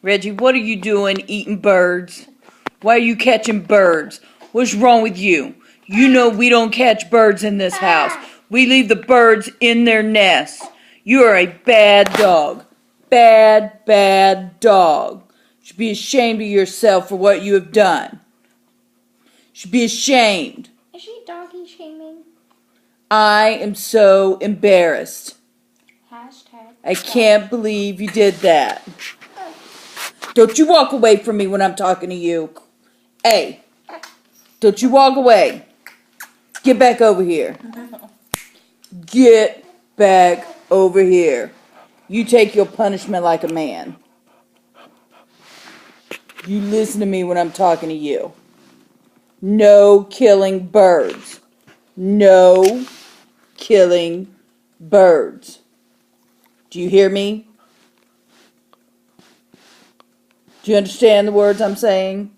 Reggie, what are you doing eating birds? Why are you catching birds? What's wrong with you? You know we don't catch birds in this house. We leave the birds in their nests. You are a bad dog. Bad, bad dog. You should be ashamed of yourself for what you have done. You should be ashamed. Is she doggy shaming? I am so embarrassed. Hashtag. I can't believe you did that. Don't you walk away from me when I'm talking to you. Hey, don't you walk away. Get back over here. Get back over here. You take your punishment like a man. You listen to me when I'm talking to you. No killing birds. No killing birds. Do you hear me? Do you understand the words I'm saying?